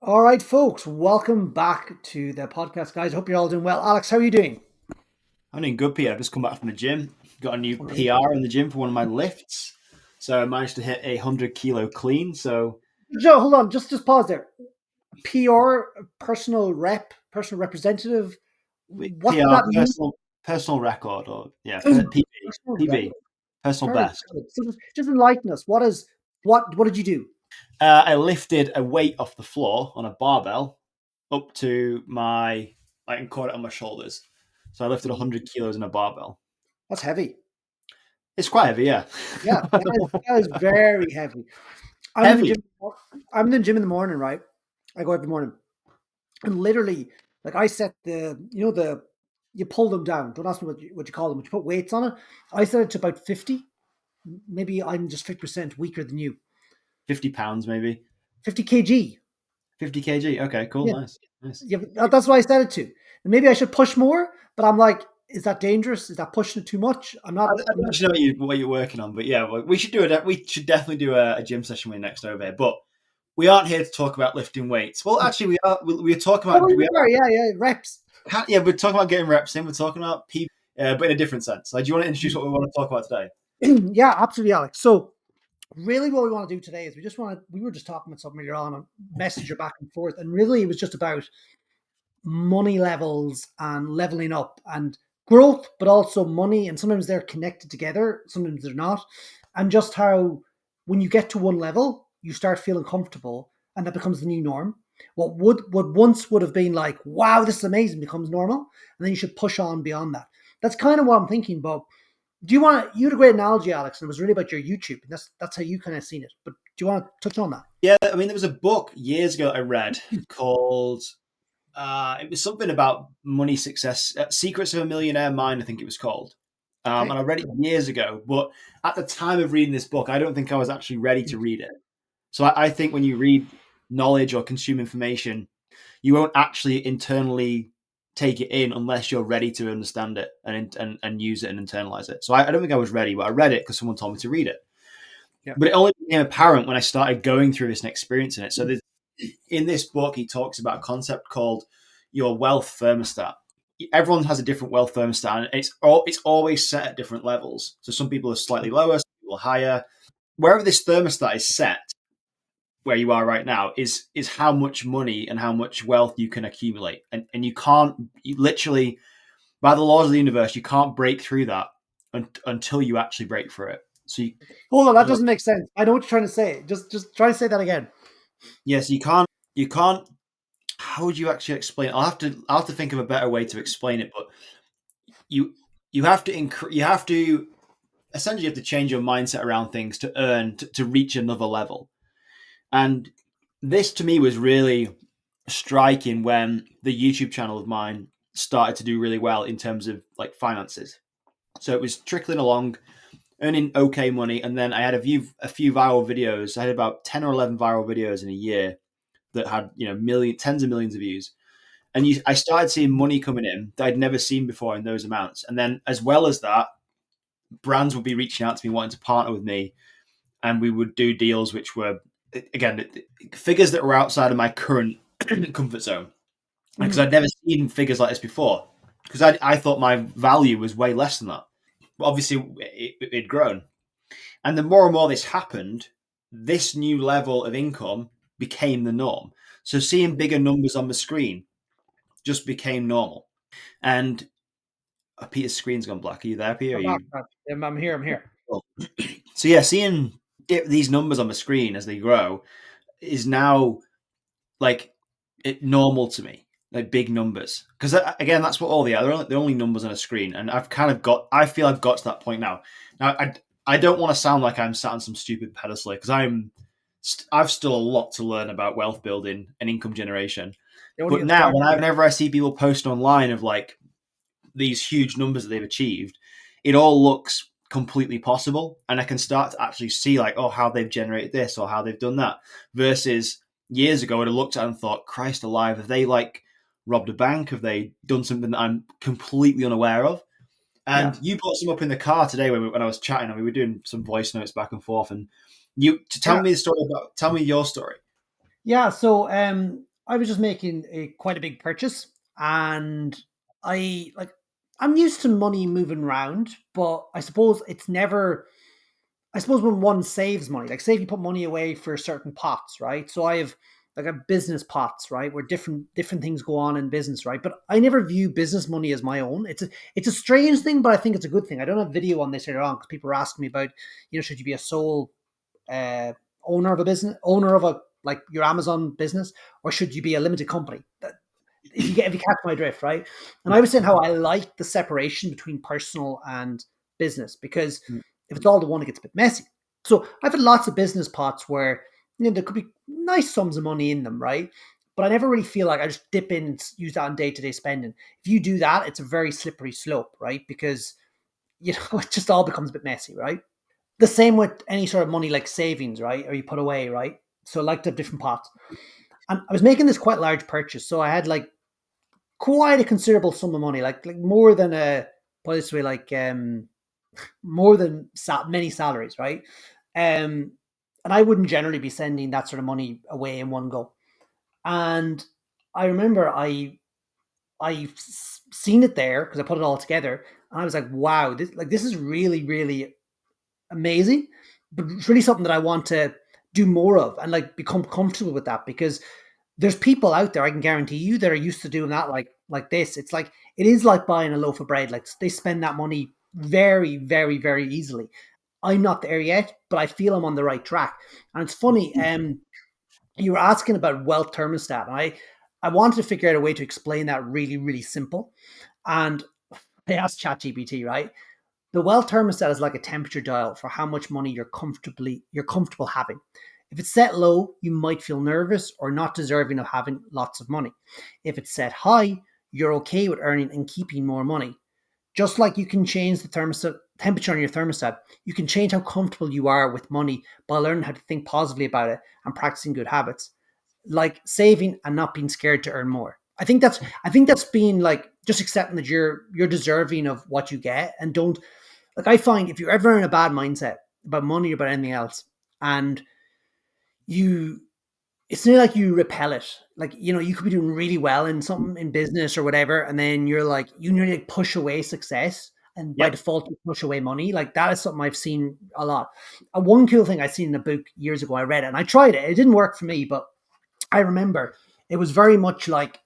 All right, folks, welcome back to the podcast, guys. Hope you're all doing well. Alex, how are you doing? I'm doing good, Peter. I've just come back from the gym. Got a new Okay. PR in the gym for one of my lifts. So I managed to hit a 100 kilo clean. So Joe, hold on, just pause there. PR, personal representative. What does PR, that mean? personal record, or yeah, PB, Personal PB, record. personal Very best. good. So just enlighten us. What did you do? I lifted a weight off the floor on a barbell up to I can caught it on my shoulders. So I lifted 100 kilos in a barbell. That's heavy. It's quite heavy, yeah. Yeah, that is very heavy. I'm in the Heavy. gym. I'm in the gym in the morning, right? I go every morning. And literally, like I set you pull them down. Don't ask me what you call them. But you put weights on it. I set it to about 50. Maybe I'm just 50% weaker than you. 50 pounds, maybe. 50 kg. 50 kg. Okay, cool. Yeah, Nice. Nice. yeah. That's what I set it to. And maybe I should push more. But I'm like, is that dangerous? Is that pushing it too much? I'm I not. don't I'm not. actually know what you're working on, but yeah, we should do it. We should definitely do a gym session when you're next over here. But we aren't here to talk about lifting weights. Well, actually, we are. We are talking Oh, about. you are. Yeah, yeah. Reps. Yeah, we're talking about getting reps in. We're talking about people, but in a different sense. Like, do you want to introduce what we want to talk about today? Yeah, absolutely, Alex. So really what we want to do today is we were just talking about something earlier on and messenger back and forth. And really it was just about money levels and leveling up and growth, but also money. And sometimes they're connected together, sometimes they're not. And just how when you get to one level, you start feeling comfortable and that becomes the new norm. What once would have been like, wow, this is amazing, becomes normal. And then you should push on beyond that. That's kind of what I'm thinking about. You had a great analogy, Alex, and it was really about your YouTube. And that's how you kind of seen it. But do you want to touch on that? Yeah, I mean, there was a book years ago I read called. It was something about money success, Secrets of a Millionaire Mind, I think it was called. And Okay. I read it years ago, but at the time of reading this book, I don't think I was actually ready to read it. So I think when you read knowledge or consume information, you won't actually internally take it in unless you're ready to understand it and use it and internalize it. So I don't think I was ready, but I read it because someone told me to read it. Yeah. But it only became apparent when I started going through this and experiencing it. So in this book, he talks about a concept called your wealth thermostat. Everyone has a different wealth thermostat, and it's always set at different levels. So some people are slightly lower, some people are higher. Wherever this thermostat is set, where you are right now, is how much money and how much wealth you can accumulate, and you literally, by the laws of the universe, you can't break through that until you actually break through it. So Hold on, that you doesn't make sense. I know what you're trying to say. Just try to say that again. yes, you can't. How would you actually explain it? I'll have to think of a better way to explain it, but you you have to you have to essentially you have to change your mindset around things to earn to reach another level. And this to me was really striking when the YouTube channel of mine started to do really well in terms of like finances. So it was trickling along, earning okay money, and then I had a few viral videos. I had about 10 or 11 viral videos in a year that had tens of millions of views. And I started seeing money coming in that I'd never seen before in those amounts. And then, as well as that, brands would be reaching out to me wanting to partner with me, and we would do deals which were again figures that were outside of my current comfort zone because Mhm. I'd never seen figures like this before. Because I thought my value was way less than that, but obviously it'd grown. And the more and more this happened, this new level of income became the norm. So seeing bigger numbers on the screen just became normal. And Peter's screen's gone black. Are you there, Peter? Are I'm back. you? I'm here. I'm here. Cool. So yeah, seeing these numbers on the screen as they grow is now like normal to me, like big numbers. Because again, that's what all they are. They're only numbers on a screen, and I feel I've got to that point now. Now I don't want to sound like I'm sat on some stupid pedestal because I've still a lot to learn about wealth building and income generation. They only But get now, started. whenever I see people post online of like these huge numbers that they've achieved, it all looks completely possible. And I can start to actually see like, oh, how they've generated this or how they've done that. Versus years ago, I'd have looked at it and thought, Christ alive, have they like robbed a bank? Have they done something that I'm completely unaware of? Yeah. And you brought some up in the car today when I was chatting, and we were doing some voice notes back and forth. And you to tell Yeah. me the story about tell me your story. Yeah. So I was just making a quite a big purchase, and I like I'm used to money moving around, but I suppose it's never. I suppose when one saves money, like say if you put money away for certain pots, right? So I have like a business pots, right, where different things go on in business, right? But I never view business money as my own. It's a strange thing, but I think it's a good thing. I don't have video on this later on because people are asking me about, should you be a sole uh, owner of a business, owner of a like your Amazon business, or should you be a limited company? If you catch my drift, right? And I was saying how I like the separation between personal and business because if it's all the one, it gets a bit messy. So I've had lots of business pots where there could be nice sums of money in them, right? But I never really feel like I just dip in and use that on day to day spending. If you do that, it's a very slippery slope, right? Because it just all becomes a bit messy, right? The same with any sort of money like savings, right? Or you put away, right? So I like to have different pots. And I was making this quite large purchase. So I had like quite a considerable sum of money, like more than put this way, like more than many salaries, right? And I wouldn't generally be sending that sort of money away in one go. And I remember I seen it there because I put it all together, and I was like, wow, this is really really amazing, but it's really something that I want to do more of and like become comfortable with that because there's people out there I can guarantee you that are used to doing that like this. It's like it is like buying a loaf of bread. Like they spend that money very, very, very easily. I'm not there yet, but I feel I'm on the right track. And it's funny, you were asking about wealth thermostat, and I wanted to figure out a way to explain that really, really simple. And I asked ChatGPT, right? The wealth thermostat is like a temperature dial for how much money you're comfortable having. If it's set low, you might feel nervous or not deserving of having lots of money. If it's set high, you're okay with earning and keeping more money. Just like you can change the thermostat temperature on your thermostat, you can change how comfortable you are with money by learning how to think positively about it and practicing good habits, like saving and not being scared to earn more. I think that's being like just accepting that you're deserving of what you get and don't like I find if you're ever in a bad mindset about money or about anything else, and you it's not like you repel it. Like, you could be doing really well in something in business or whatever, and then you're like you nearly like push away success and by Yep. default you push away money. Like that is something I've seen a lot. One cool thing I seen in a book years ago, I read it and I tried it. It didn't work for me, but I remember it was very much like,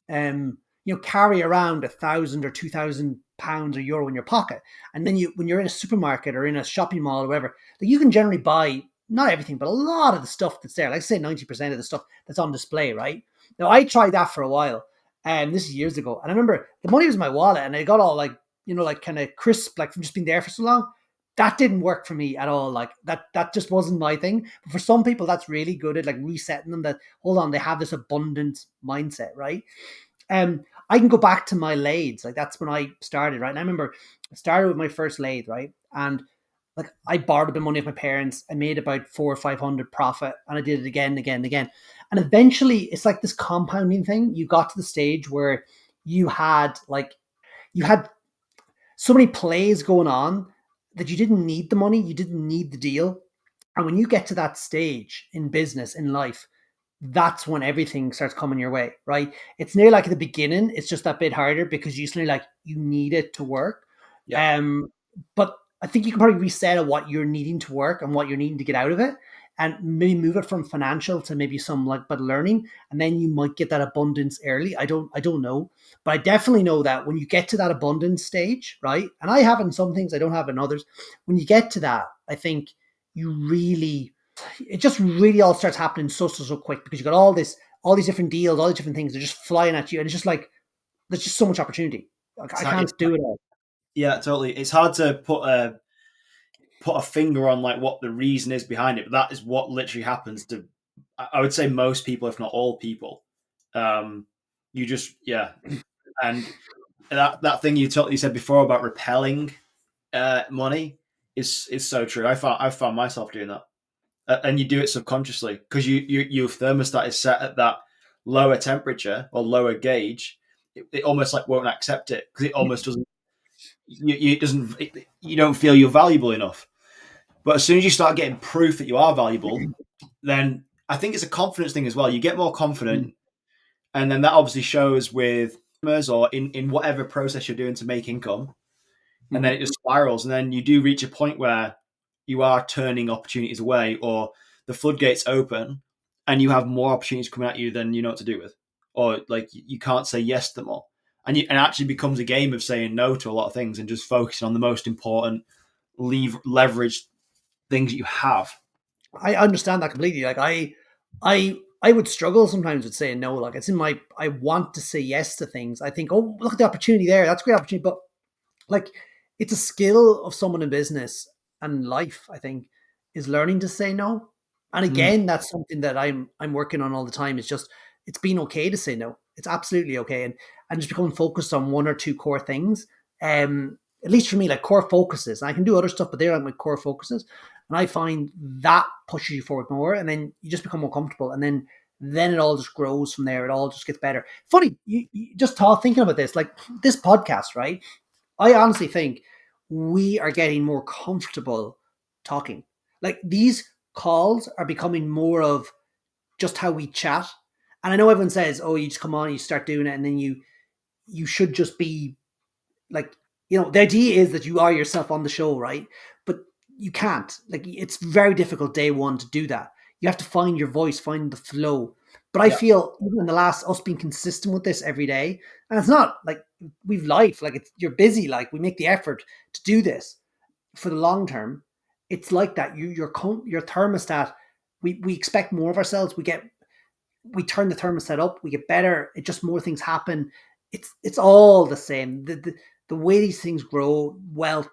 carry around 1,000 or 2,000 pounds or euro in your pocket, and then when you're in a supermarket or in a shopping mall or whatever, like you can generally buy not everything, but a lot of the stuff that's there. Like say 90% of the stuff that's on display, right? Now I tried that for a while, and this is years ago, and I remember the money was in my wallet, and I got all like like kind of crisp, like from just being there for so long. That didn't work for me at all. Like that just wasn't my thing. But for some people, that's really good at like resetting them. That hold on, they have this abundant mindset, right? I can go back to my lathes. Like that's when I started, right? And I remember I started with my first lathe, right? And like I borrowed a bit of money of my parents. I made about 400 or 500 profit, and I did it again and again and again. And eventually, it's like this compounding thing. You got to the stage where you had so many plays going on that you didn't need the money, you didn't need the deal. And when you get to that stage in business, in life, that's when everything starts coming your way, right? It's nearly like at the beginning, it's just that bit harder because you suddenly like you need it to work. Yep. But I think you can probably reset at what you're needing to work and what you're needing to get out of it, and maybe move it from financial to maybe some like but learning, and then you might get that abundance early. I don't know, but I definitely know that when you get to that abundance stage, right? And I have in some things, I don't have in others. When you get to that, I think you really it just really all starts happening so quick because you got all these different deals, all these different things. They're just flying at you, and it's just like there's just so much opportunity. Like I It's can't do it all. yeah, totally. It's hard to put a finger on like what the reason is behind it, but that is what literally happens to I would say most people, if not all people. You just yeah, and that thing you said before about repelling money is so true. I found myself doing that, and you do it subconsciously because your thermostat is set at that lower temperature or lower gauge. It almost like won't accept it because it almost doesn't. You don't feel you're valuable enough. But as soon as you start getting proof that you are valuable, then I think it's a confidence thing as well. You get more confident. And then that obviously shows with customers or in whatever process you're doing to make income. And then Mhm. it just spirals. And then you do reach a point where you are turning opportunities away, or the floodgates open and you have more opportunities coming at you than you know what to do with. Or like you can't say yes to them all. And it actually becomes a game of saying no to a lot of things and just focusing on the most important leverage things you have. I understand that completely. Like I would struggle sometimes with saying no. Like it's in my I want to say yes to things. I think, oh, look at the opportunity there. That's a great opportunity. But like it's a skill of someone in business and life, I think, is learning to say no. And Mm, again, that's something that I'm working on all the time. It's just it's been okay to say no. It's absolutely okay. And just becoming focused on one or two core things. At least for me, like core focuses. I can do other stuff, but they're like my core focuses. And I find that pushes you forward more, and then you just become more comfortable, and then it all just grows from there. It all just gets better. Funny, you just thought thinking about this, like this podcast, right? I honestly think we are getting more comfortable talking. Like these calls are becoming more of just how we chat. And I know everyone says, "Oh, you just come on, you start doing it, and then you should just be like, the idea is that you are yourself on the show, right? But you can't. Like, it's very difficult day one to do that. You have to find your voice, find the flow. But I yeah, feel even in the last us being consistent with this every day, and it's not like we've life, like you're busy, like we make the effort to do this for the long term. It's like that. Your thermostat. We expect more of ourselves. We turn the thermostat up, we get better. It just more things happen. It's all the same. The way these things grow, wealth,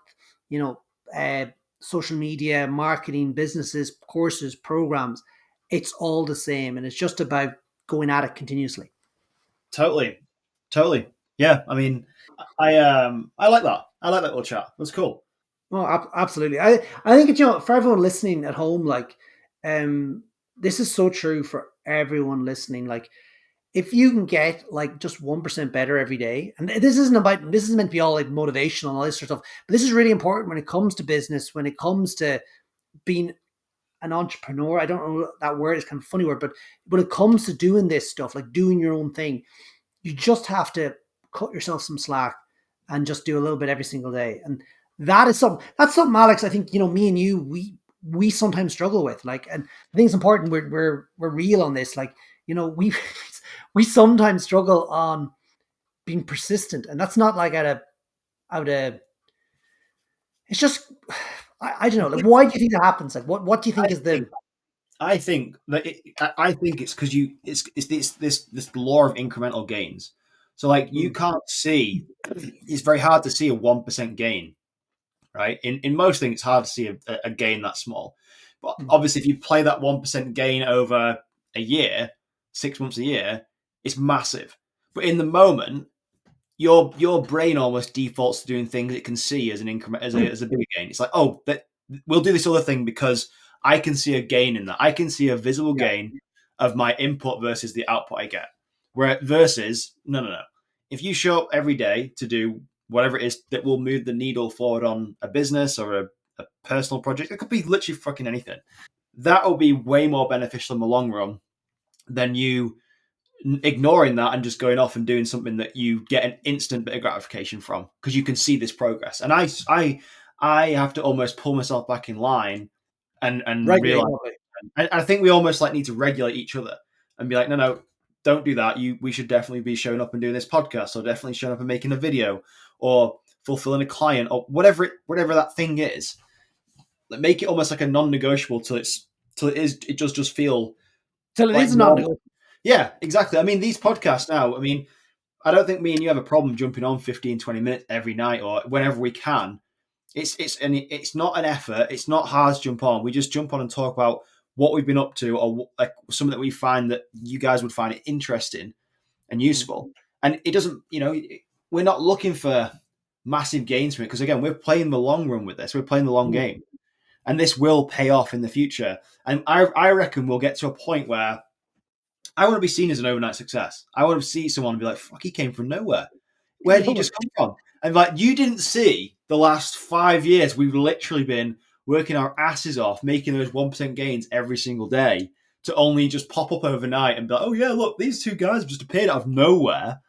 you know, uh, social media, marketing, businesses, courses, programs, it's all the same, and it's just about going at it continuously. totally, totally. Yeah, I mean, I like that. I like that little chat. That's cool. Oh, absolutely. I think it's, for everyone listening at home, like, um, this is so true for everyone listening. Like, if you can get like just 1% better every day, and this isn't meant to be all like motivational and all this sort of stuff, but this is really important when it comes to business, when it comes to being an entrepreneur. I don't know that word, it's kind of a funny word, but when it comes to doing this stuff, like doing your own thing, you just have to cut yourself some slack and just do a little bit every single day. And that's something, Alex, I think, me and you, we sometimes struggle with. Like, and I think it's important we're real on this. Like, we we sometimes struggle on being persistent. And that's not like out of it's just I don't know. Like, why do you think that happens? Like, what do you I think is think the I think that I think it's because it's this law of incremental gains. So like you mm, can't see, it's very hard to see a 1% gain, right? In most things, it's hard to see a gain that small. But mm, obviously, if you play that 1% gain over a year, 6 months a year, it's massive. But in the moment, your brain almost defaults to doing things it can see as an increment as a bigger gain. It's like, oh, that we'll do this other thing because I can see a gain in that. I can see a visible yeah, gain of my input versus the output I get. Where versus no. If you show up every day to do whatever it is that will move the needle forward on a business or a personal project, it could be literally fucking anything. That will be way more beneficial in the long run than you ignoring that and just going off and doing something that you get an instant bit of gratification from because you can see this progress. And I have to almost pull myself back in line and regulate realize. probably. And I think we almost like need to regulate each other and be like, no, don't do that. We should definitely be showing up and doing this podcast, or definitely showing up and making a video, or fulfilling a client, or whatever that thing is. Like, make it almost like a non-negotiable till it does just feel Till it like is a normal. non-negotiable. Yeah, exactly. I mean, these podcasts now, I mean, I don't think me and you have a problem jumping on 15, 20 minutes every night or whenever we can. It's not an effort. It's not hard to jump on. We just jump on and talk about what we've been up to, or like something that we find that you guys would find it interesting and Mm, useful. And it doesn't, we're not looking for massive gains from it because again, we're playing the long run with this. We're playing the long mm. game, and this will pay off in the future. And I reckon we'll get to a point where I want to be seen as an overnight success. I want to see someone and be like, fuck, he came from nowhere. Where did he just come from? And like, you didn't see the last 5 years, we've literally been working our asses off, making those 1% gains every single day to only just pop up overnight and be like, oh yeah, look, these two guys have just appeared out of nowhere.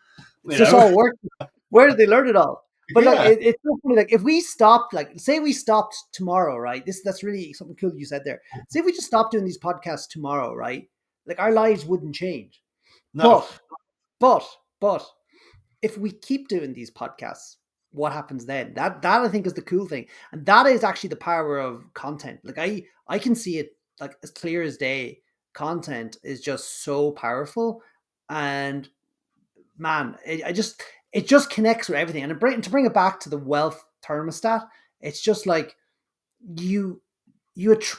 It's just all working. Where did they learn it all? But look, Yeah. it's so funny. Like if we stopped, like say we stopped tomorrow, right? That's really something cool you said there. Say if we just stopped doing these podcasts tomorrow, right? Like our lives wouldn't change. No. But but but if we keep doing these podcasts, what happens then? That I think is the cool thing, and that is actually the power of content. Like I can see it like as clear as day. Content is just so powerful, and man, it just connects with everything. And to bring it back to the wealth thermostat, it's just like you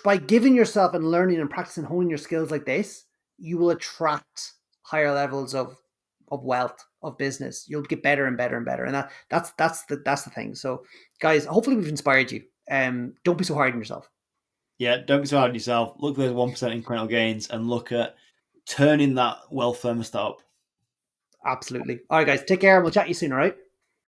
by giving yourself and learning and practicing honing your skills like this, you will attract higher levels of wealth of business. You'll get better and better and better, and that's the thing. So, guys, hopefully we've inspired you. Don't be so hard on yourself. Yeah, don't be so hard on yourself. Look at those 1% incremental gains and look at turning that wealth thermostat up. Absolutely. All right, guys, take care. We'll chat to you soon. All right.